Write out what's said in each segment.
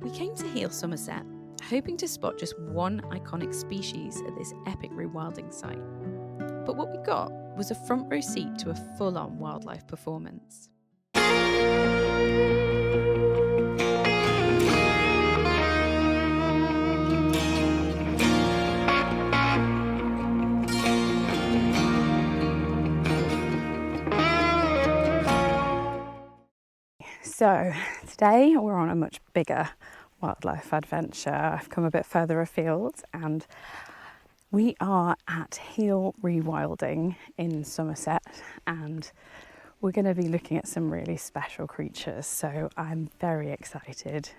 We came to Heal Somerset, hoping to spot just one iconic species at this epic rewilding site. But what we got was a front row seat to a full-on wildlife performance. So today we're on a much bigger wildlife adventure. I've come a bit further afield and we are at Heal Rewilding in Somerset, and we're going to be looking at some really special creatures. So I'm very excited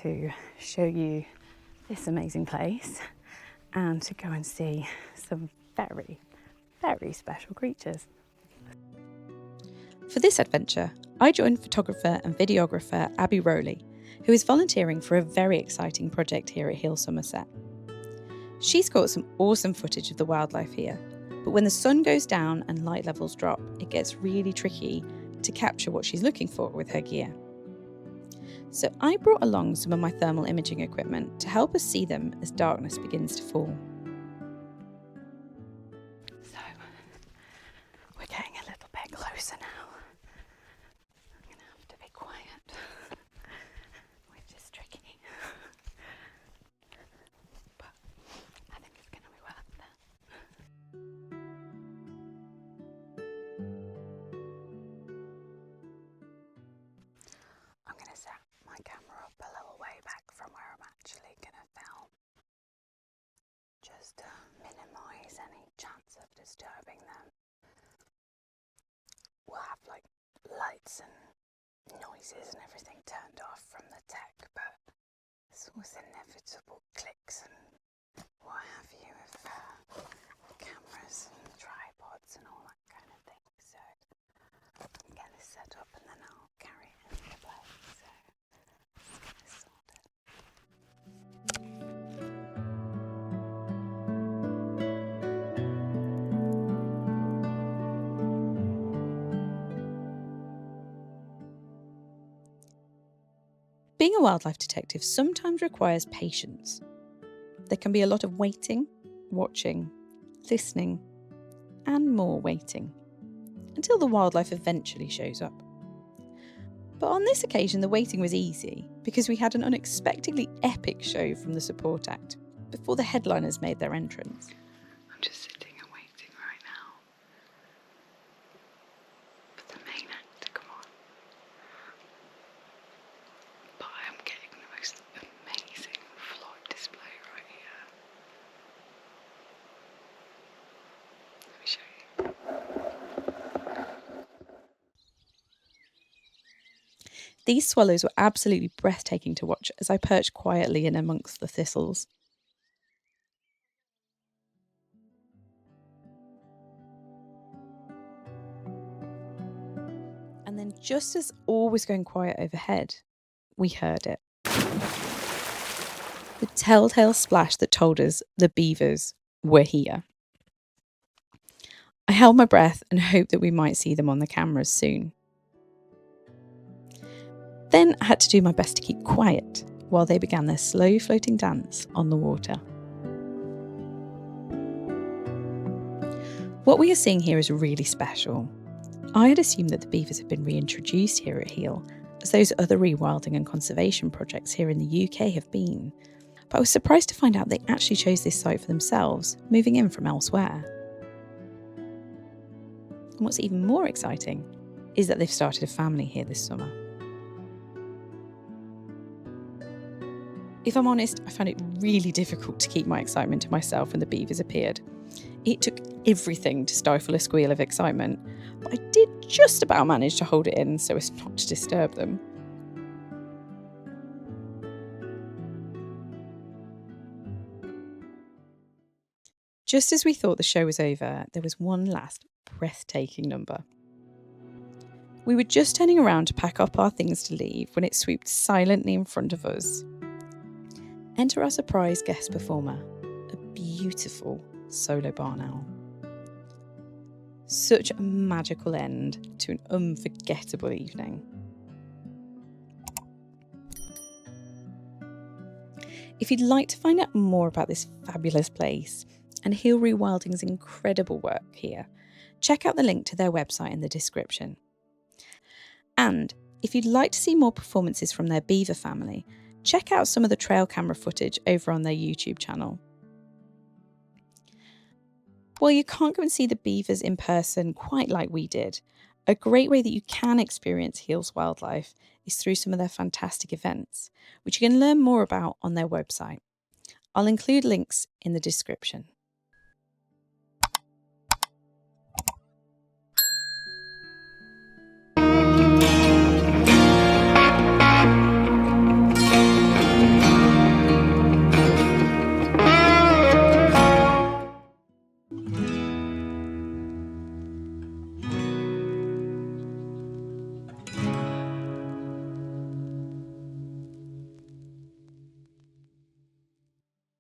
to show you this amazing place and to go and see some very, very special creatures. For this adventure, I joined photographer and videographer Abby Rowley, who is volunteering for a very exciting project here at Heal Somerset. She's got some awesome footage of the wildlife here, but when the sun goes down and light levels drop, it gets really tricky to capture what she's looking for with her gear. So I brought along some of my thermal imaging equipment to help us see them as darkness begins to fall. So we're getting a little bit closer now. I'm going to have to be quiet, which is tricky. But I think it's going to be worth it. I'm going to set my camera up a little way back from where I'm actually going to film, just to minimise any chance of disturbing them. We'll have like lights and noises and everything turned off from the tech, but there's always inevitable clicks and what have you of cameras and tripods and all that kind of thing. So I'm getting this set up and then I'll carry it into place. So let's get this sorted. Being a wildlife detective sometimes requires patience. There can be a lot of waiting, watching, listening, and more waiting, until the wildlife eventually shows up. But on this occasion, the waiting was easy because we had an unexpectedly epic show from the support act before the headliners made their entrance. I'm just sitting and waiting right now for the main act to come on. But I am getting the most amazing flock display right here. Let me show you. These swallows were absolutely breathtaking to watch as I perched quietly in amongst the thistles. And then just as all was going quiet overhead, we heard it. The telltale splash that told us the beavers were here. I held my breath and hoped that we might see them on the cameras soon. Then I had to do my best to keep quiet while they began their slow floating dance on the water. What we are seeing here is really special. I had assumed that the beavers had been reintroduced here at Heal, as those other rewilding and conservation projects here in the UK have been. But I was surprised to find out they actually chose this site for themselves, moving in from elsewhere. And what's even more exciting is that they've started a family here this summer. If I'm honest, I found it really difficult to keep my excitement to myself when the beavers appeared. It took everything to stifle a squeal of excitement, but I did just about manage to hold it in so as not to disturb them. Just as we thought the show was over, there was one last breathtaking number. We were just turning around to pack up our things to leave when it swooped silently in front of us. Enter our surprise guest performer, a beautiful solo barn owl. Such a magical end to an unforgettable evening. If you'd like to find out more about this fabulous place and Heal Rewilding's incredible work here, check out the link to their website in the description. And if you'd like to see more performances from their Beaver family, check out some of the trail camera footage over on their YouTube channel. While you can't go and see the beavers in person quite like we did, a great way that you can experience Heal's wildlife is through some of their fantastic events, which you can learn more about on their website. I'll include links in the description.